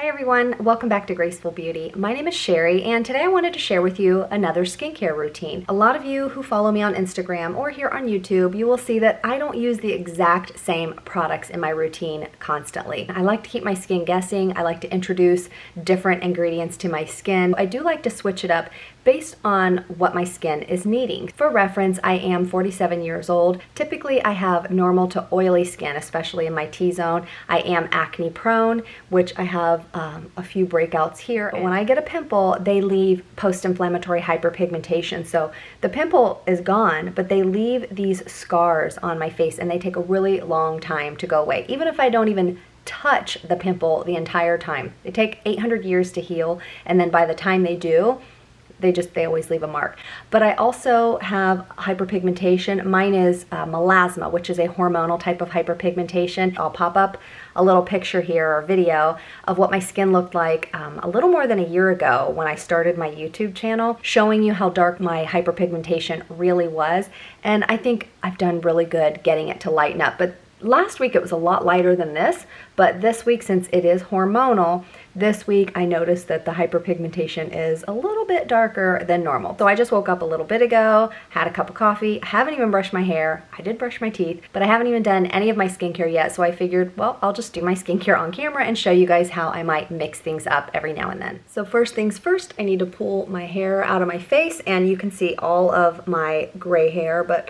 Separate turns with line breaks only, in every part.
everyone, welcome back to Graceful Beauty. My name is Sherry and today I wanted to share with you another skincare routine. A lot of you who follow me on Instagram or here on YouTube, you will see that I don't use the exact same products in my routine constantly. I like to keep my skin guessing. I like to introduce different ingredients to my skin. I do like to switch it up based on what my skin is needing. For reference, I am 47 years old. Typically, I have normal to oily skin, especially in my T-zone. I am acne prone, which I have a few breakouts here. When I get a pimple, they leave post-inflammatory hyperpigmentation. So the pimple is gone, but they leave these scars on my face and they take a really long time to go away. Even if I don't even touch the pimple the entire time. They take 800 years to heal, and then by the time they do, they always leave a mark. But I also have hyperpigmentation. Mine is melasma, which is a hormonal type of hyperpigmentation. I'll pop up a little picture here or video of what my skin looked like a little more than a year ago when I started my YouTube channel, showing you how dark my hyperpigmentation really was. And I think I've done really good getting it to lighten up. But last week it was a lot lighter than this, but this week, since it is hormonal, this week I noticed that the hyperpigmentation is a little bit darker than normal. So I just woke up a little bit ago, had a cup of coffee, I haven't even brushed my hair. I did brush my teeth, but I haven't even done any of my skincare yet, so I figured, well, I'll just do my skincare on camera and show you guys how I might mix things up every now and then. So first things first, I need to pull my hair out of my face, and you can see all of my gray hair, but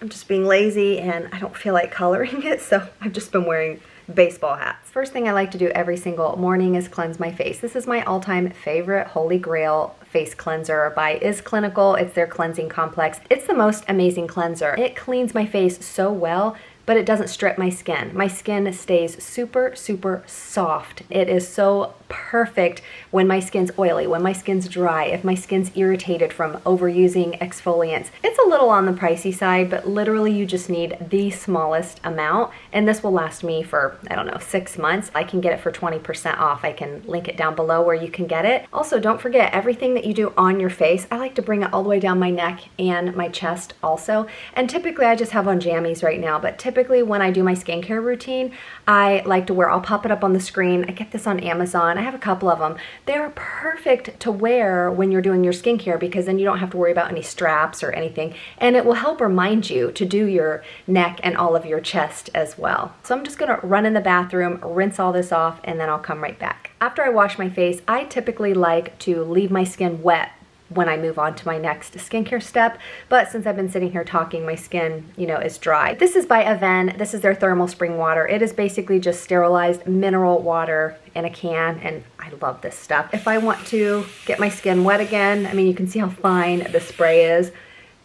I'm just being lazy and I don't feel like coloring it, so I've just been wearing baseball hats. First thing I like to do every single morning is cleanse my face. This is my all-time favorite Holy Grail face cleanser by Is Clinical. It's their cleansing complex. It's the most amazing cleanser. It cleans my face so well, but it doesn't strip my skin. My skin stays super, super soft. It is so perfect when my skin's oily, when my skin's dry, if my skin's irritated from overusing exfoliants. It's a little on the pricey side, but literally you just need the smallest amount, and this will last me for, I don't know, 6 months. I can get it for 20% off. I can link it down below where you can get it. Also, don't forget, everything that you do on your face, I like to bring it all the way down my neck and my chest also. And typically I just have on jammies right now, but typically when I do my skincare routine, I like to wear, I'll pop it up on the screen. I get this on Amazon. I have a couple of them. They're perfect to wear when you're doing your skincare because then you don't have to worry about any straps or anything. And it will help remind you to do your neck and all of your chest as well. So I'm just gonna run in the bathroom, rinse all this off, and then I'll come right back. After I wash my face, I typically like to leave my skin wet when I move on to my next skincare step, but since I've been sitting here talking, my skin, is dry. This is by Aven. This is their thermal spring water. It is basically just sterilized mineral water in a can, and I love this stuff. If I want to get my skin wet again, I mean, you can see how fine the spray is,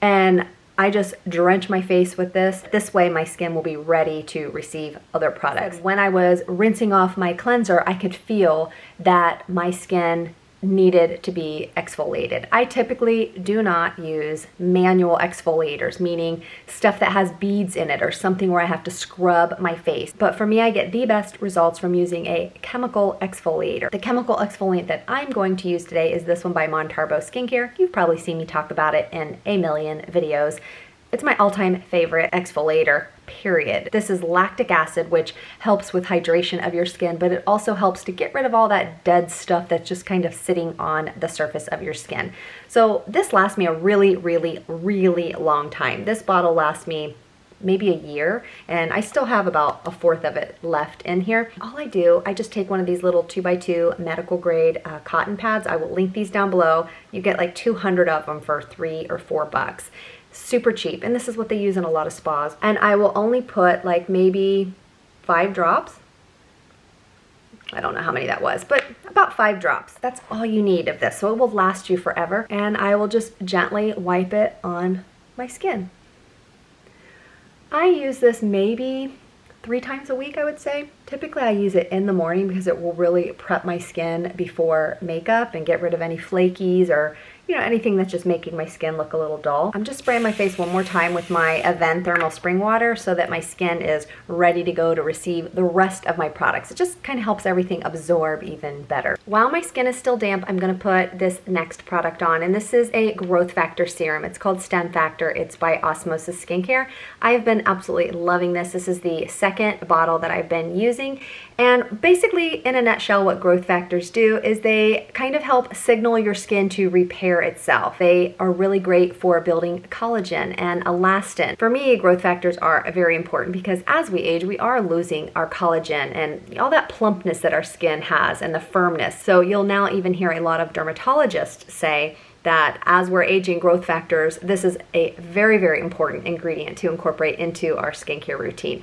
and I just drench my face with this. This way my skin will be ready to receive other products. When I was rinsing off my cleanser, I could feel that my skin needed to be exfoliated. I typically do not use manual exfoliators, meaning stuff that has beads in it or something where I have to scrub my face. But for me, I get the best results from using a chemical exfoliator. The chemical exfoliant that I'm going to use today is this one by Montarbo Skincare. You've probably seen me talk about it in a million videos. It's my all-time favorite exfoliator, period. This is lactic acid, which helps with hydration of your skin, but it also helps to get rid of all that dead stuff that's just kind of sitting on the surface of your skin. So this lasts me a really, really, really long time. This bottle lasts me maybe a year, and I still have about a fourth of it left in here. All I do, I just take one of these little 2x2 medical grade cotton pads. I will link these down below. You get like 200 of them for $3 or $4. Super cheap, and this is what they use in a lot of spas. And I will only put like maybe 5 drops. I don't know how many that was, but about 5 drops. That's all you need of this, so it will last you forever. And I will just gently wipe it on my skin. I use this maybe 3 times a week, I would say. Typically I use it in the morning because it will really prep my skin before makeup and get rid of any flakies or you know, anything that's just making my skin look a little dull. I'm just spraying my face one more time with my Aven Thermal Spring Water so that my skin is ready to go to receive the rest of my products. It just kind of helps everything absorb even better. While my skin is still damp, I'm gonna put this next product on, and this is a growth factor serum. It's called Stem Factor. It's by Osmosis Skincare. I have been absolutely loving this. This is the second bottle that I've been using, and basically, in a nutshell, what growth factors do is they kind of help signal your skin to repair itself. They are really great for building collagen and elastin. For me, growth factors are very important because as we age, we are losing our collagen and all that plumpness that our skin has and the firmness. So you'll now even hear a lot of dermatologists say that as we're aging, growth factors, this is a very, very important ingredient to incorporate into our skincare routine.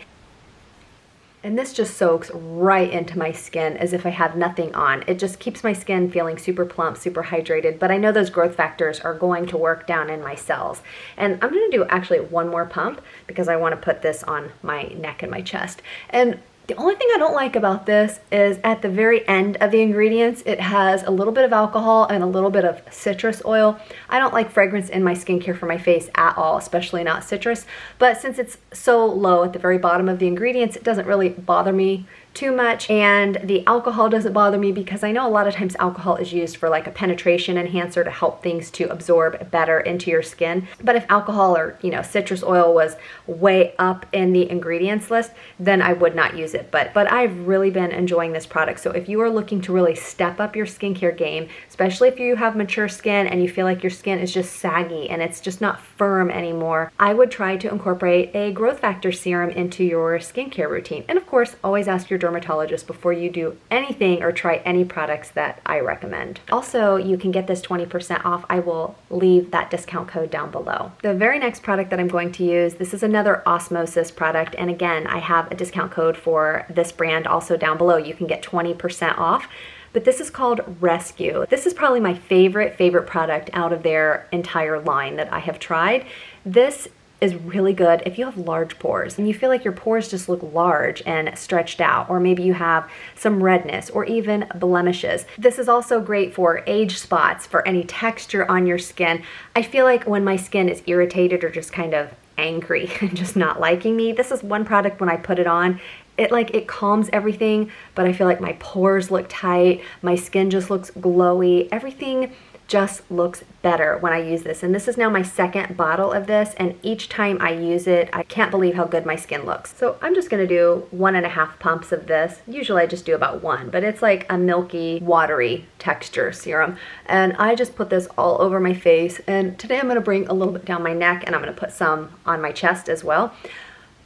And this just soaks right into my skin as if I have nothing on. It just keeps my skin feeling super plump, super hydrated, but I know those growth factors are going to work down in my cells. And I'm gonna do actually one more pump because I wanna put this on my neck and my chest. And the only thing I don't like about this is at the very end of the ingredients, it has a little bit of alcohol and a little bit of citrus oil. I don't like fragrance in my skincare for my face at all, especially not citrus. But since it's so low at the very bottom of the ingredients, it doesn't really bother me too much, and the alcohol doesn't bother me because I know a lot of times alcohol is used for like a penetration enhancer to help things to absorb better into your skin. But if alcohol or, you know, citrus oil was way up in the ingredients list, then I would not use it. But I've really been enjoying this product. So if you are looking to really step up your skincare game, especially if you have mature skin and you feel like your skin is just saggy and it's just not firm anymore, I would try to incorporate a growth factor serum into your skincare routine. And of course, always ask your dermatologist before you do anything or try any products that I recommend. Also, you can get this 20% off. I will leave that discount code down below. The very next product that I'm going to use, this is another Osmosis product, and again, I have a discount code for this brand also down below. You can get 20% off. But this is called Rescue. This is probably my favorite product out of their entire line that I have tried. This is really good if you have large pores and you feel like your pores just look large and stretched out, or maybe you have some redness or even blemishes. This is also great for age spots, for any texture on your skin. I feel like when my skin is irritated or just kind of angry and just not liking me, this is one product when I put it on, it calms everything, but I feel like my pores look tight, my skin just looks glowy, everything just looks better when I use this. And this is now my second bottle of this, and each time I use it, I can't believe how good my skin looks. So I'm just gonna do 1.5 pumps of this. Usually I just do about one, but it's like a milky, watery texture serum. And I just put this all over my face. And today I'm gonna bring a little bit down my neck, and I'm gonna put some on my chest as well.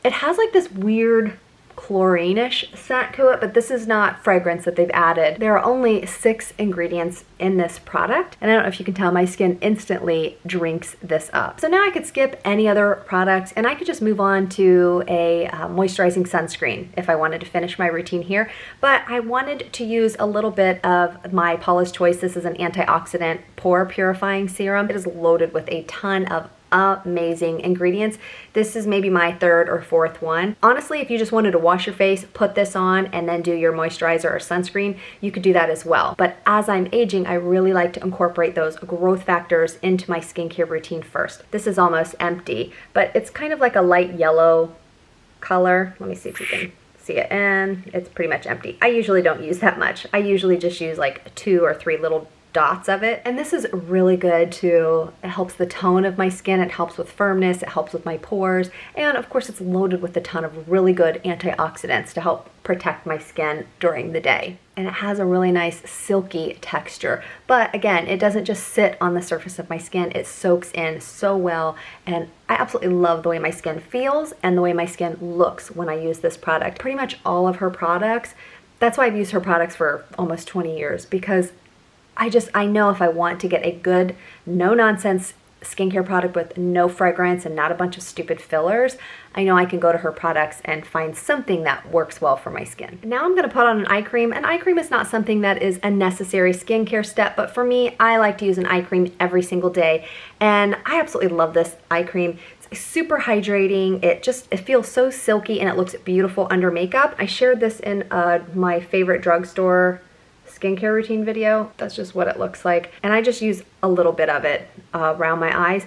It has like this weird chlorine-ish scent to it, but this is not fragrance that they've added. There are only 6 ingredients in this product, and I don't know if you can tell, my skin instantly drinks this up. So now I could skip any other products and I could just move on to a moisturizing sunscreen if I wanted to finish my routine here, but I wanted to use a little bit of my Paula's Choice. This is an antioxidant pore purifying serum. It is loaded with a ton of amazing ingredients. This is maybe my 3rd or 4th one. Honestly, if you just wanted to wash your face, put this on, and then do your moisturizer or sunscreen, you could do that as well. But as I'm aging, I really like to incorporate those growth factors into my skincare routine first. This is almost empty, but it's kind of like a light yellow color. Let me see if you can see it, and it's pretty much empty. I usually don't use that much. I usually just use like 2 or 3 little dots of it, and this is really good too. It helps the tone of my skin, it helps with firmness, it helps with my pores, and of course it's loaded with a ton of really good antioxidants to help protect my skin during the day. And it has a really nice silky texture, but again, it doesn't just sit on the surface of my skin, it soaks in so well, and I absolutely love the way my skin feels and the way my skin looks when I use this product. Pretty much all of her products, that's why I've used her products for almost 20 years, because I know if I want to get a good, no-nonsense skincare product with no fragrance and not a bunch of stupid fillers, I know I can go to her products and find something that works well for my skin. Now I'm gonna put on an eye cream, and eye cream is not something that is a necessary skincare step, but for me, I like to use an eye cream every single day, and I absolutely love this eye cream. It's super hydrating, it feels so silky, and it looks beautiful under makeup. I shared this in my favorite drugstore skincare routine video. That's just what it looks like. And I just use a little bit of it around my eyes.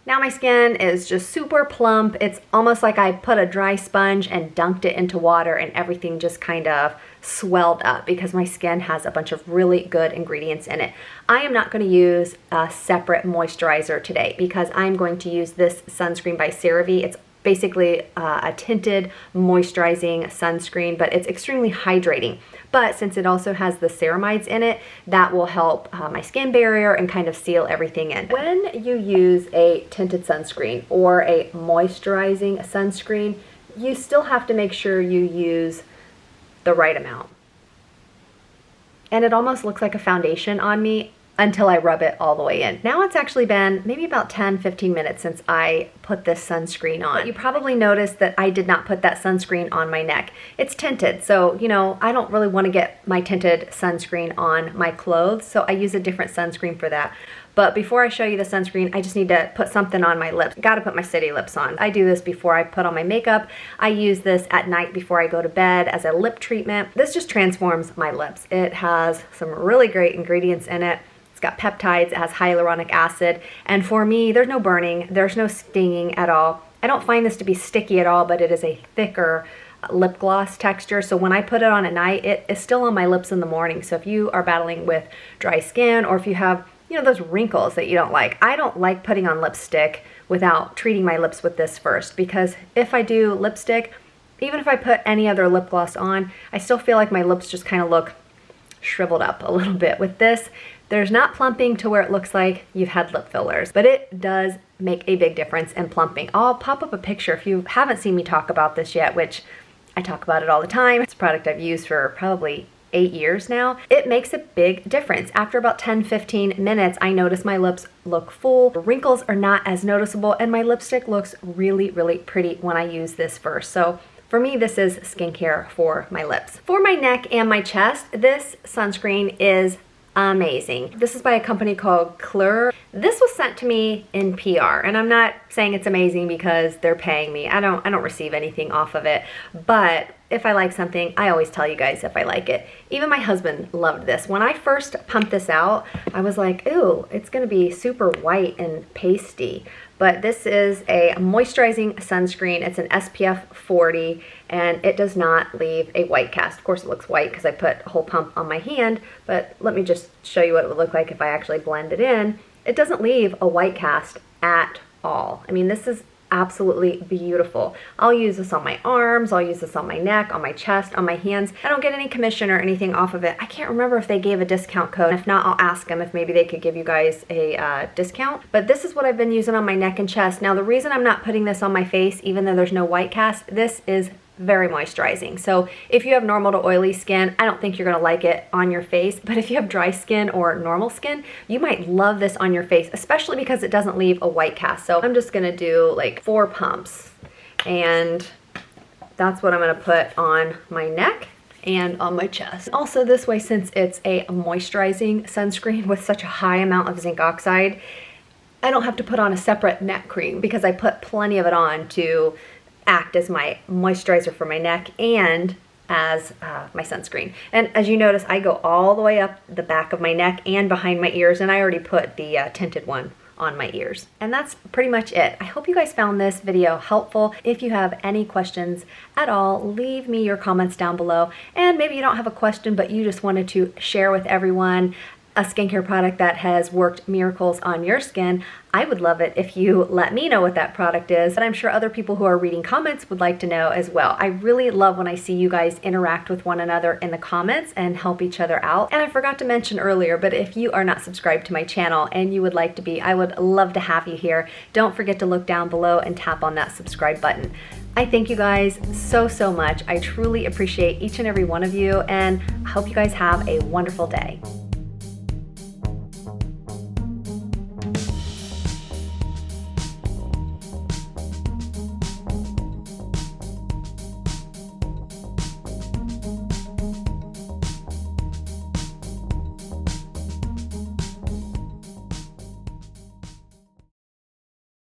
Now my skin is just super plump. It's almost like I put a dry sponge and dunked it into water and everything just kind of swelled up because my skin has a bunch of really good ingredients in it. I am not going to use a separate moisturizer today because I'm going to use this sunscreen by Serum. It's basically a tinted moisturizing sunscreen, but it's extremely hydrating. But since it also has the ceramides in it, that will help my skin barrier and kind of seal everything in. When you use a tinted sunscreen or a moisturizing sunscreen, you still have to make sure you use the right amount. And it almost looks like a foundation on me until I rub it all the way in. Now it's actually been maybe about 10-15 minutes since I put this sunscreen on. But you probably noticed that I did not put that sunscreen on my neck. It's tinted, so you know, I don't really want to get my tinted sunscreen on my clothes, so I use a different sunscreen for that. But before I show you the sunscreen, I just need to put something on my lips. Gotta put my city lips on. I do this before I put on my makeup. I use this at night before I go to bed as a lip treatment. This just transforms my lips. It has some really great ingredients in it. It's got peptides, it has hyaluronic acid, and for me, there's no burning, there's no stinging at all. I don't find this to be sticky at all, but it is a thicker lip gloss texture, so when I put it on at night, it is still on my lips in the morning. So if you are battling with dry skin, or if you have, you know, those wrinkles that you don't like, I don't like putting on lipstick without treating my lips with this first, because if I do lipstick, even if I put any other lip gloss on, I still feel like my lips just kind of look shriveled up a little bit. With this, there's not plumping to where it looks like you've had lip fillers, but it does make a big difference in plumping. I'll pop up a picture if you haven't seen me talk about this yet, which I talk about it all the time. It's a product I've used for probably 8 years now. It makes a big difference. After about 10-15 minutes, I notice my lips look full, the wrinkles are not as noticeable, and my lipstick looks really, really pretty when I use this first. So for me, this is skincare for my lips. For my neck and my chest, this sunscreen is amazing. This is by a company called Clear. This was sent to me in PR, and I'm not saying it's amazing because they're paying me. I don't receive anything off of it, but if I like something, I always tell you guys if I like it. Even my husband loved this. When I first pumped this out, I was like, ooh, it's gonna be super white and pasty. But this is a moisturizing sunscreen. It's an SPF 40, and it does not leave a white cast. Of course it looks white because I put a whole pump on my hand, but let me just show you what it would look like if I actually blend it in. It doesn't leave a white cast at all. I mean, this is absolutely beautiful. I'll use this on my arms, I'll use this on my neck, on my chest, on my hands. I don't get any commission or anything off of it. I can't remember if they gave a discount code. If not, I'll ask them if maybe they could give you guys a discount. But this is what I've been using on my neck and chest. Now the reason I'm not putting this on my face, even though there's no white cast, this is very moisturizing. So if you have normal to oily skin, I don't think you're gonna like it on your face, but if you have dry skin or normal skin, you might love this on your face, especially because it doesn't leave a white cast. So I'm just gonna do like 4 pumps, and that's what I'm gonna put on my neck and on my chest. Also this way, since it's a moisturizing sunscreen with such a high amount of zinc oxide, I don't have to put on a separate neck cream because I put plenty of it on to act as my moisturizer for my neck and as my sunscreen. And as you notice, I go all the way up the back of my neck and behind my ears, and I already put the tinted one on my ears. And that's pretty much it. I hope you guys found this video helpful. If you have any questions at all, leave me your comments down below. And maybe you don't have a question, but you just wanted to share with everyone a skincare product that has worked miracles on your skin. I would love it if you let me know what that product is, but I'm sure other people who are reading comments would like to know as well. I really love when I see you guys interact with one another in the comments and help each other out. And I forgot to mention earlier, but if you are not subscribed to my channel and you would like to be, I would love to have you here. Don't forget to look down below and tap on that subscribe button. I thank you guys so much. I truly appreciate each and every one of you, and I hope you guys have a wonderful day.